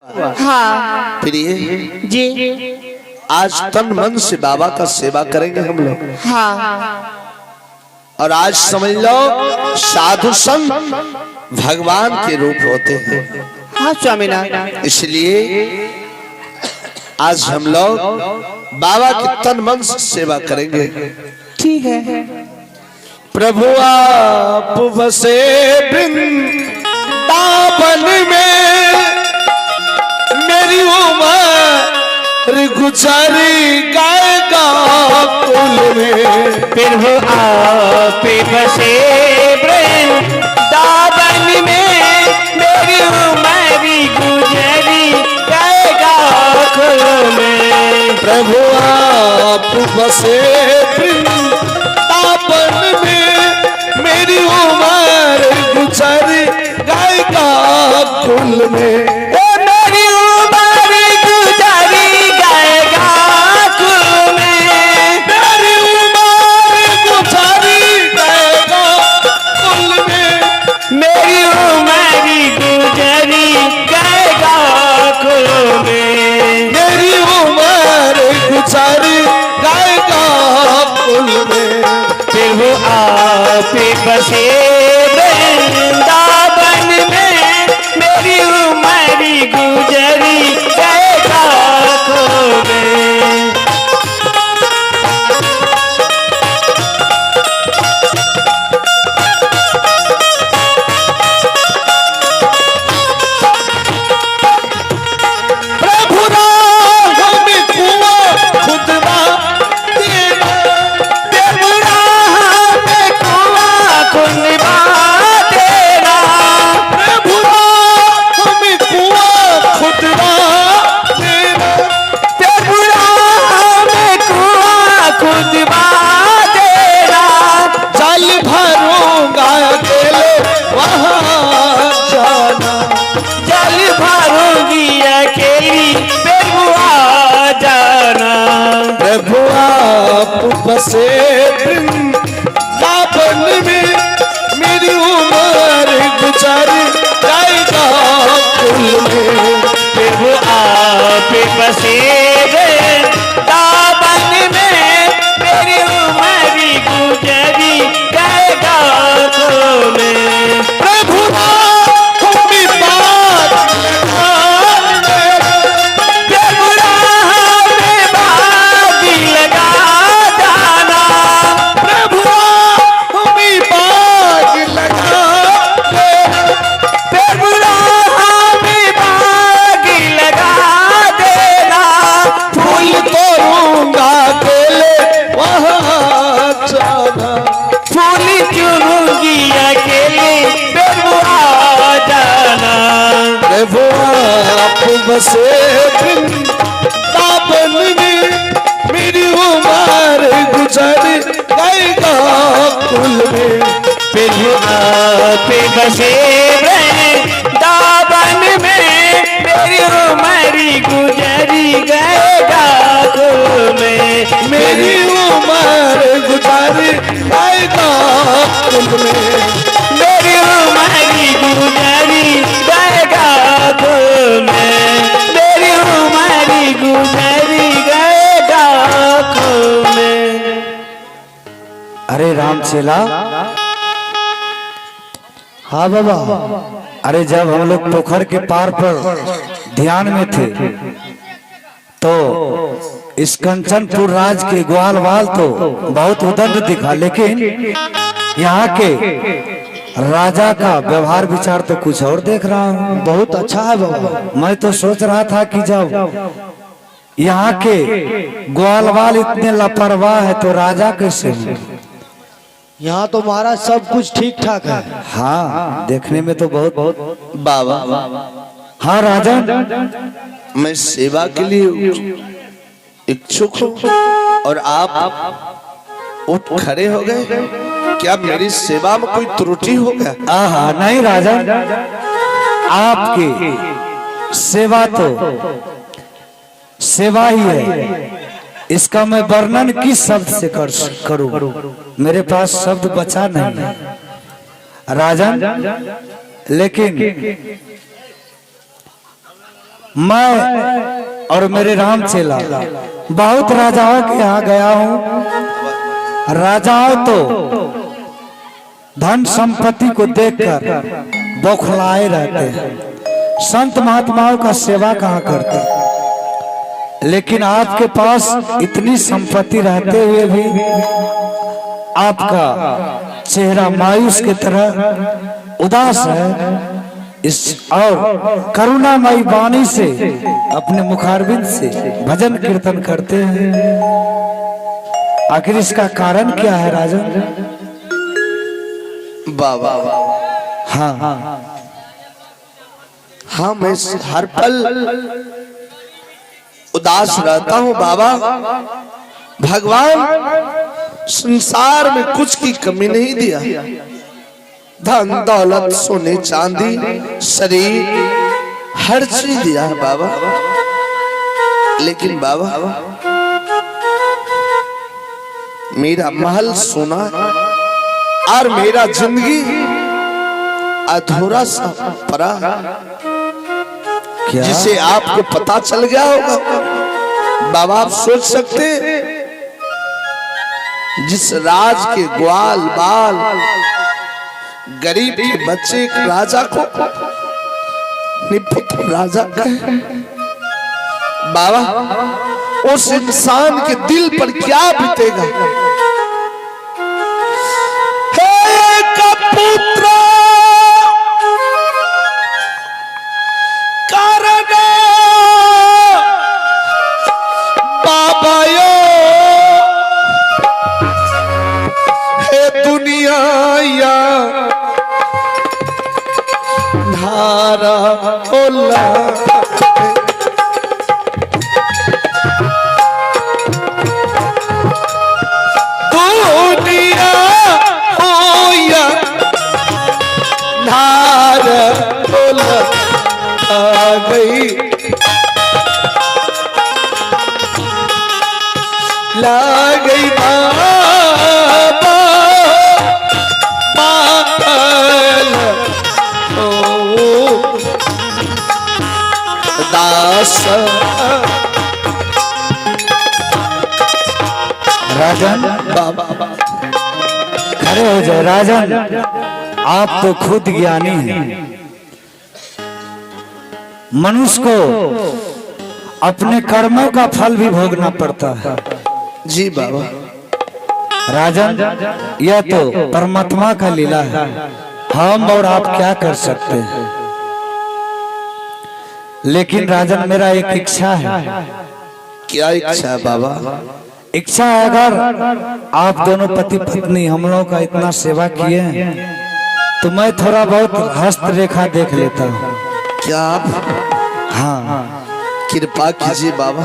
हाँ प्रिय जी आज तन मन से बाबा का सेवा करेंगे हम लोग। हाँ और आज समझ लो साधु संत भगवान के रूप होते हैं। हाँ स्वामीनाथ। इसलिए आज हम लोग बाबा की तन मन से सेवा करेंगे। ठीक है। प्रभु आप बसे वृंदावन में, मेरी उम्र गुजारी गाएगा कुल में। प्रभु आप बसे वृंदावन में, मेरी उम्र गुजरी गाएगा कुल में। प्रभु आप बसे वृंदावन में, मेरी उम्र गुजारी गाएगा कुल में। मेरी उम्र गुजारी गाएगा कुल में। मेरी उम्र गुजारी गाएगा कुल में। मेरी उम्र गुजरी गाएगा कुल में। मेरी उम्र गुजारी गाएगा कुल में। प्रभु आप बसे वृंदावन में, मेरी उम्र गुजरी गाएगा कुल में। प्रभु राम कुआं खुदरा तेरा, प्रभु राम कुआं खुदवा तेरा। प्रभु राम कुआं खुदरा तेरा। प्रभु राम कुआं खुदवा तेरा। जल भरूंगा अकेले वहाँ जाना। जल भरूंगी अकेली, प्रभु आ जाना। प्रभु आप बसे वृंदावन में, मेरी उम्र गुजारी गाएगा कुल में। प्रभु आप बसे वृंदावन में, मेरी उम्र गुजरी गाएगा कुल में। प्रभु हमें बात प्रभु राह में बाग लगा जाना। प्रभु हमें बाग लगा देना। प्रभु राह में बाग लगा देना। फूल तोड़ूंगा अकेले वहाँ जाना। फूल चुनूंगी अकेले, प्रभु आ जाना। प्रभु आप बसे वृंदावन में, मेरी उम्र गुजारी गाएगा कुल में। प्रभु आप बसे वृंदावन में, मेरी उम्र गुजरी गाएगा कुल में। मेरी उम्र गुजारी गाएगा कुल में। मेरी उम्र गुजरी गाएगा कुल में। मेरी उम्र गुजरी गाएगा कुल में। अरे राम चेला, हाँ बाबा। अरे जब हम लोग पोखर के पार पर ध्यान में थे तो इस कंचनपुर राज के ग्वालवाल तो बहुत उदंड दिखा, लेकिन यहाँ के राजा का व्यवहार विचार तो कुछ और देख रहा हूँ। बहुत अच्छा है बाबा। मैं तो सोच रहा था कि जब यहाँ के ग्वालवाल इतने लापरवाह है तो राजा कैसे होंगे? यहाँ तो महाराज सब कुछ ठीक ठाक है। हाँ, देखने में तो बहुत बाबा हाँ राजा, मैं सेवा के लिए इच्छुक हूँ और आप उठ खड़े हो गए। क्या मेरी सेवा में कोई त्रुटि हो गया? आहा नहीं राजा, आपकी सेवा तो सेवा ही है। इसका मैं वर्णन किस शब्द से करूं? मेरे पास शब्द बचा नहीं है राजन। लेकिन मैं और मेरे राम चेला बहुत राजाओं के यहाँ गया हूँ। राजाओं तो धन संपत्ति को देखकर बौखलाए रहते हैं, संत महात्माओं का सेवा कहाँ करते। लेकिन आपके पास इतनी संपत्ति रहते हुए भी आपका चेहरा मायूस की तरह उदास है। इस और करुणामयी वाणी से अपने मुखारबिंद से भजन कीर्तन करते हैं। आखिर इसका कारण क्या है राजन? बाबा हाँ हाँ, मैं हर पल उदास रहता हूँ बाबा। भगवान संसार में कुछ की कमी नहीं दिया, धन दौलत सोने चांदी शरीर हर चीज दिया है बाबा। लेकिन बाबा मेरा महल सोना और मेरा जिंदगी अधूरा सा पड़ा, क्या? जिसे आपको पता चल गया होगा बाबा। आप सोच सकते, जिस राज के ग्वाल बाल गरीब के बच्चे एक राजा को निपुत्र राजा कहे, बाबा उस इंसान के दिल पर क्या बीतेगा। हे कपुत्र कारण बाबा यो, हे दुनिया या धारा होला, दुनिया होया धारा होला आ गई, ला गई बाबा मातल ओ दास। राजन बाबा खड़े हो जाए। राजन आप तो खुद ज्ञानी हैं। मनुष्य को अपने कर्मों का फल भी भोगना पड़ता है। जी बाबा। राजन यह तो परमात्मा का लीला है, हम और आप क्या कर सकते हैं। लेकिन राजन मेरा एक इच्छा है। क्या इच्छा है बाबा? इच्छा है अगर आप दोनों पति पत्नी हम लोगों का इतना सेवा किए हैं तो मैं थोड़ा बहुत हस्तरेखा देख लेता हूँ। क्या आप? हाँ कृपा कीजिए बाबा।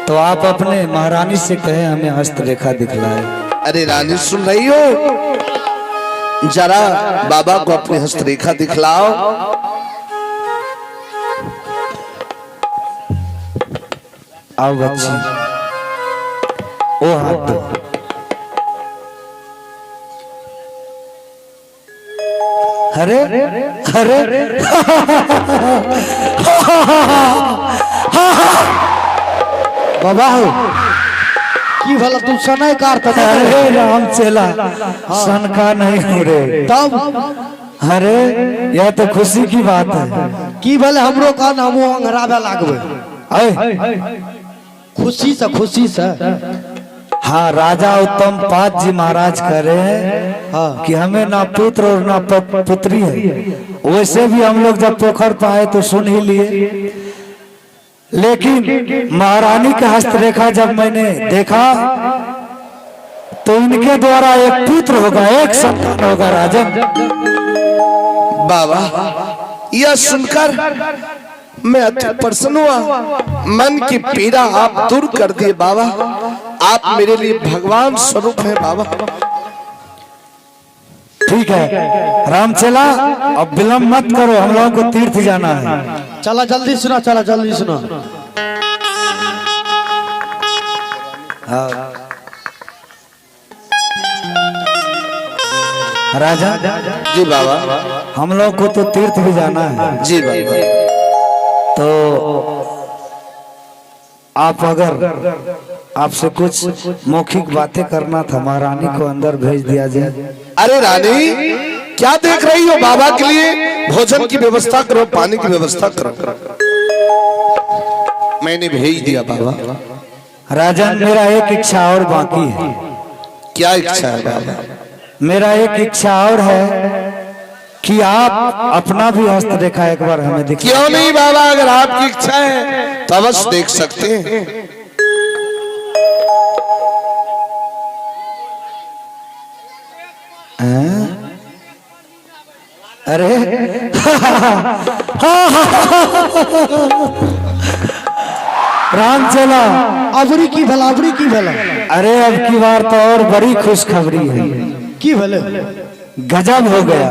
तो आप अपने महारानी से कहे हमें हस्तरेखा दिखलाए। अरे रानी सुन रही हो, जरा बाबा को अपनी हस्तरेखा दिखलाओ। आओ बच्ची, ओ हाथ दो। अरे अरे बाबा हो की भला तू सनय कारता अरे राम चेला सन का नहीं हो रे। तब अरे यह तो खुशी की बात है। की भले हमरो का नामो अंगराबे लागबे। अय, खुशी से हाँ राजा उत्तम पाद जी महाराज कह रहे हैं हाँ। कि हमें ना पुत्र और ना पुत्री है। वैसे भी हम लोग जब पोखर पाए तो सुन ही लिए, लेकिन महारानी का हस्तरेखा जब मैंने देखा तो इनके द्वारा एक पुत्र होगा, एक संतान होगा। राजन बाबा यह सुनकर मैं अति प्रसन्न हुआ। मन की पीड़ा आप दूर कर दिए बाबा। आप मेरे लिए भगवान स्वरूप हैं बाबा। ठीक है रामचेला, अब विलंब मत करो, हम लोगों को तीर्थ जाना है। चला जल्दी सुना, चला जल्दी सुना। हाँ। राजा जी बाबा। हम लोग को तो तीर्थ भी जाना है। जी बाबा। तो आप अगर आपसे कुछ मौखिक बातें करना था, महारानी को अंदर भेज दिया जाए। अरे रानी, क्या देख रही हो? बाबा के लिए भोजन की व्यवस्था करो, पानी की व्यवस्था करो। मैंने भेज दिया बाबा। राजन, मेरा एक इच्छा और बाकी है। क्या इच्छा है बाबा? मेरा एक इच्छा और है कि आप अपना भी हस्तरेखा एक बार हमें दिखाएं। क्यों नहीं बाबा, अगर आपकी इच्छा है तो अवश्य देख सकते हैं। अरे राम चला, अबरी की भला, अबरी की भला, अरे अब की बार तो और बड़ी खुशखबरी है। की भले, गजब हो गया।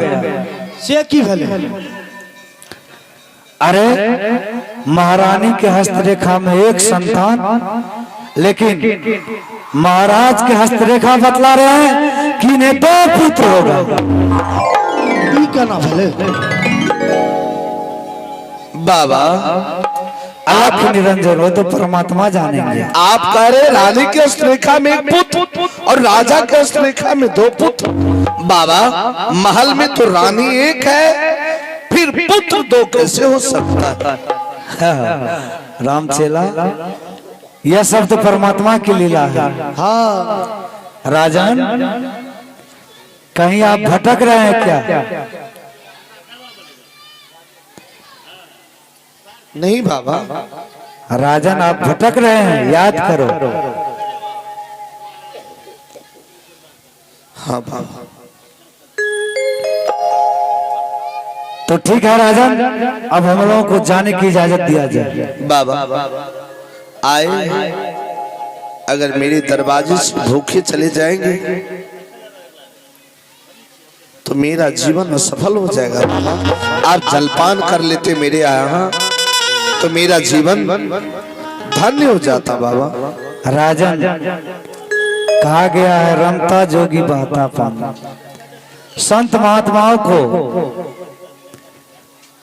से की भले। अरे महारानी के हस्तरेखा में एक संतान, लेकिन महाराज के हस्तरेखा बतला रहे हैं कि इन्हें 2 पुत्र होगा। ई का ना भले बाबा, आंख निरंजन हो तो परमात्मा जानेंगे। आप कह रहे रानी के हस्तरेखा में 1 पुत्र और राजा के हस्तरेखा में 2 पुत्र। बाबा, महल में तो रानी 1 है, फिर पुत्र 2 कैसे हो सकता है? राम चेला, यह सब तो परमात्मा की लीला है। हाँ राजन, कहीं आप भटक रहे हैं क्या? नहीं बाबा। राजन, आप भटक रहे हैं, याद करो। हाँ बाबा। तो ठीक है राजन, अब हम लोगों को जाने की इजाजत दिया जाए। बाबा आए, अगर मेरे दरवाजे से भूखे चले जाएंगे तो मेरा जीवन असफल हो जाएगा। बाबा, आप जलपान कर लेते मेरे यहाँ तो मेरा जीवन धन्य हो जाता। बाबा राजन, कहा गया है रमता जोगी बहता पानी। संत महात्माओं को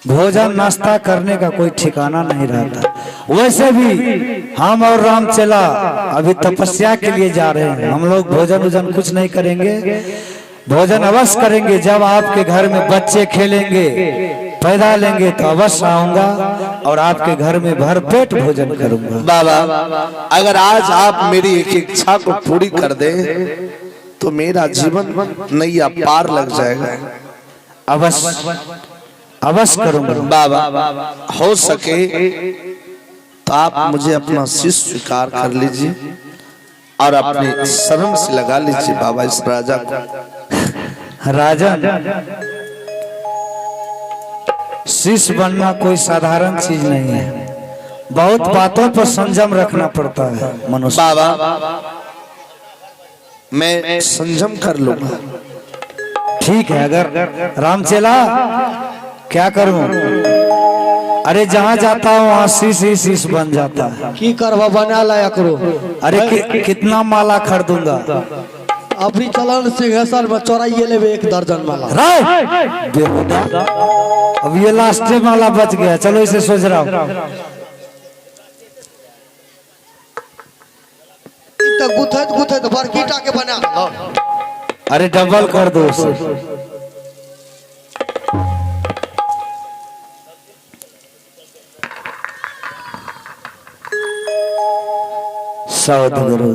भोजन नाश्ता करने का कोई ठिकाना नहीं रहता। वैसे भी हम और राम चेला अभी तपस्या के लिए जा रहे हैं। हम लोग भोजन वोजन कुछ नहीं करेंगे, भोजन अवश्य करेंगे। जब आपके घर में बच्चे खेलेंगे, पैदा लेंगे तो अवश्य आऊंगा और आपके घर में भरपेट भोजन करूंगा। बाबा, अगर आज आप मेरी एक इच्छा को पूरी कर दे तो मेरा जीवन नैया पार लग जाएगा। अवश्य अवश्य करूंगा। बाबा, हो सके तो आप मुझे अपना शिष्य स्वीकार कर लीजिए और अपने शरण से लगा लीजिए बाबा इस राजा को। राजन, शिष्य बनना कोई साधारण चीज नहीं है। बहुत बातों पर संयम रखना पड़ता है मनुष्य। बाबा, मैं संयम कर लूंगा। ठीक है, अगर रामचेला क्या करूं? अरे जहां जाता हूं वहां शीश ही शीश बन जाता है। की करवा, बना लाया करो। अरे कितना माला खरीदूंगा? अभी चलन सिंहेश्वर में चौराइए लेवे 1 दर्जन माला। बेहुदा, अब ये लास्ट माला बच गया। चलो इसे सोच रहा हूँ। गुथत गुथत बरकीटा के बना। अरे डबल कर दो उसे। सदगुरु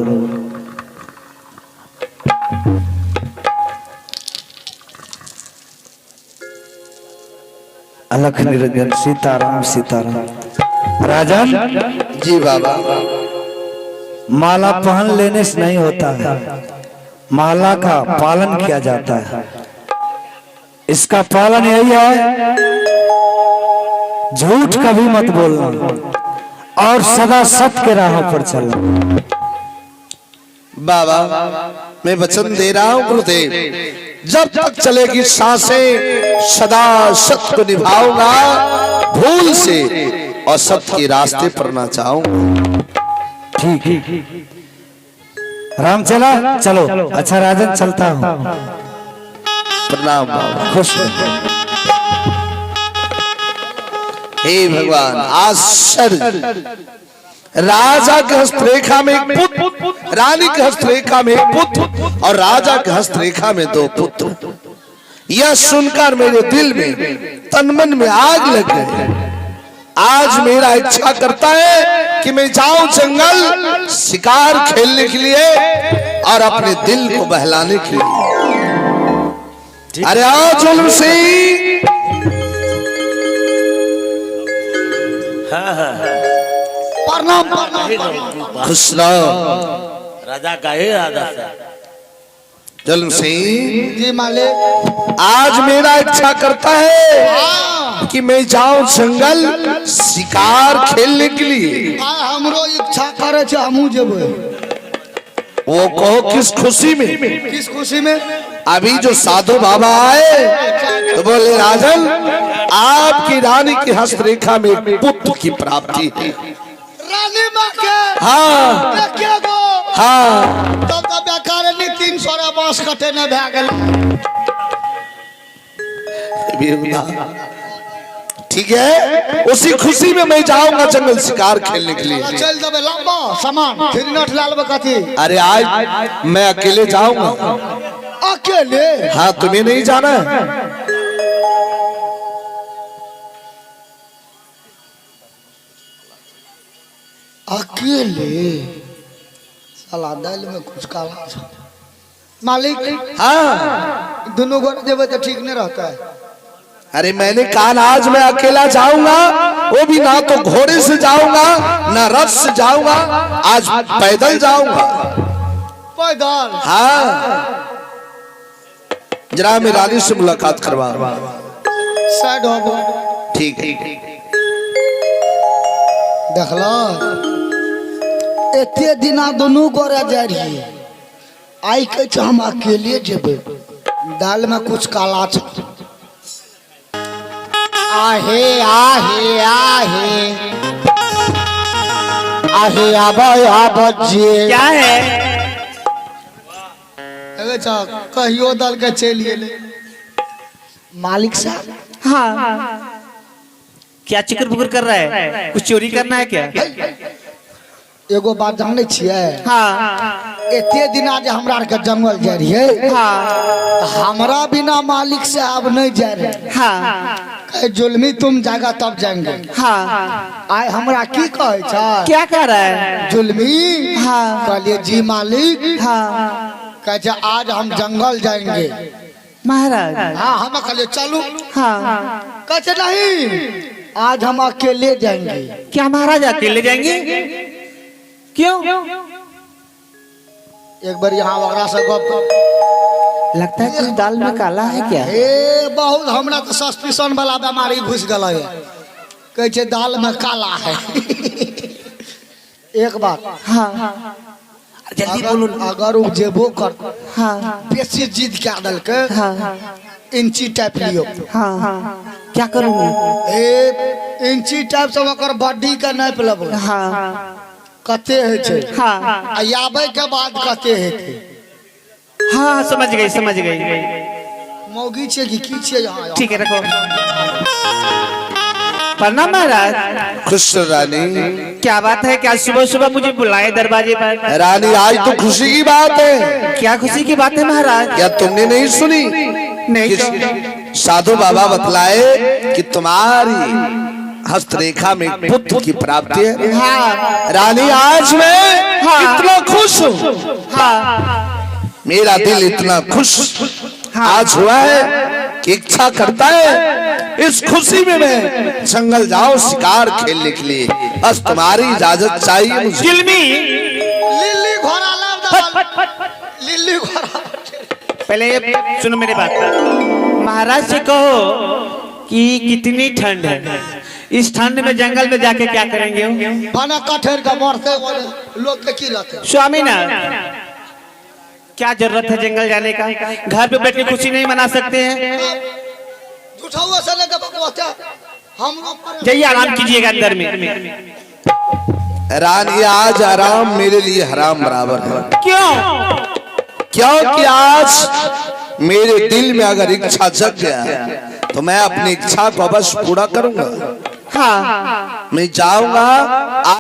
अलख निरंजन सीताराम सीताराम। राजन जी बाबा। माला पहन लेने से नहीं होता है, माला का पालन किया जाता है। इसका पालन यही है, झूठ कभी मत बोलना और सदा सत्य के राहों पर चलना। बाबा, मैं वचन दे रहा हूँ गुरुदेव, जब तक चलेगी सांसें सदा सत्य को निभाऊंगा, भूल से और सत्य के रास्ते पर ना चाहूंगा। ठीक है राम चला, चलो। अच्छा राजन, चलता हूँ। प्रणाम बाबा। खुश रहो। हे भगवान, आश्चर्य राजा के हस्तरेखा में एक पुत्र, रानी के हस्तरेखा में एक पुत्र और राजा के हस्तरेखा में 2 पुत्र। यह सुनकर मेरे दिल में तन मन में आग लग गई। आज मेरा इच्छा करता है कि मैं जाऊं जंगल शिकार खेलने के लिए और अपने दिल को बहलाने के लिए। अरे आओ जुल्म सिंह। प्रणाम। खुश रहो राजा का ही राजा से। जुल्म सिंह, जी मालिक। आज मेरा इच्छा करता है कि मैं जाऊं जंगल शिकार खेलने के लिए। हमरो इच्छा करे छे, हमहू जेबे। वो कहो किस खुशी में? किस खुशी में? अभी जो साधु बाबा आए तो बोले राजन, आपकी रानी की हस्तरेखा में पुत्र की प्राप्ति है। रानी माँ के? हाँ देखे गो। हाँ। तब तो बेकार नहीं 300 बांस कटे न भे गेल। ठीक है, उसी खुशी में मैं जाऊंगा जंगल शिकार खेलने के लिए। चल दबे लंबा सामान फिर नट लाल कथी। अरे आज मैं अकेले जाऊंगा। अकेले? हाँ, तुम्हें नहीं जाना है? अकेले? साला दाल में कुछ काला था। मालिक, हाँ। दोनों घर जेबे तो ठीक नहीं रहता है। अरे मैंने कहा आज मैं अकेला जाऊंगा, वो भी ना तो घोड़े से जाऊंगा ना रथ से जाऊंगा, आज पैदल जाऊंगा। पैदल? हाँ। जरा मैं रानी से मुलाकात करवा। साइड हो। ठीक है। देखला एते दिना दोनों गोरा जा रही है, आई कह हम अकेले जेबे, दाल में कुछ काला छ। आहे आहे आहे आहे आबे क्या है? कहियो दल के चलिए ले। मालिक साहब। हाँ। क्या चिकर पुकर कर रहा है? कुछ चोरी करना है क्या? एगो बात जाने छिए? हाँ। एते दिना जे हमरा के जंगल जा रही, हाँ। हमरा बिना मालिक साहब नहीं जा रहे। हाँ। कहे जुल्मी तुम जागा तब जाएंगे। हाँ। आए हमरा की कहे छ? क्या कह रहा है? जुल्मी? हाँ। कहलिए जी मालिक। हाँ। कहे आज हम जंगल जाएंगे। महाराज। हाँ, हम कहलिए चलू। हाँ। कहे नहीं, आज हम अकेले जाएंगे। क्या महाराज अकेले जाएंगे? क्यों? एक बार यहाँ वगैरह से गप कर। लगता है कुछ दाल में काला है क्या? ए बहुत हमरा तो सस्पिशन वाला बीमारी घुस गला है। कहे छे दाल में काला है। एक बात। हाँ। जल्दी बोलो। अगर वो जेबो कर, हाँ। बेसी जिद क्या दल के, हाँ। इंची टाइप लियो। हाँ। क्या करूँगी? ए इंची टाइप से वकर बॉडी का नाप लेबो। हाँ। कते है छे? हाँ। आबे के बाद कते है थे? हाँ समझ गई समझ गई। मौगी छे की छे यहाँ? ठीक है रखो। प्रणाम महाराज। खुश रानी। क्या बात है? क्या सुबह सुबह मुझे बुलाए दरवाजे पर? रानी आज तो खुशी की बात है। क्या खुशी की बात है महाराज? क्या तुमने नहीं सुनी? नहीं तो। साधु बाबा बतलाए कि तुम्हारी हस्तरेखा में पुत्र की प्राप्ति है। हाँ। रानी आज मैं इतना खुश हूँ। हाँ। मेरा दिल इतना खुश आज हुआ है कि इच्छा करता है इस खुशी में मैं जंगल जाऊं शिकार खेलने के लिए। बस तुम्हारी इजाजत चाहिए मुझे। जिल्मी। लिल्ली घोड़ा लाव। लिल्ली घोड़ा। पहले ये सुनो मेरी बात। महाराज से कहो कि कितनी ठंड है, इस ठंड में जंगल में जाके क्या करेंगे? बना कठेर का मरते लोग के की रहते? स्वामी ना, क्या जरूरत है जंगल जाने का? घर पे बैठ के खुशी नहीं मना सकते हैं? झूठा हुआ से लगा बकवास। हम लोग जाइए आराम कीजिएगा अंदर में। रानी आज आराम मेरे लिए हराम बराबर है। क्यों? क्योंकि आज मेरे दिल में अगर इच्छा जग गया तो मैं अपनी इच्छा को अवश्य पूरा करूंगा। हाँ। मैं जाऊंगा।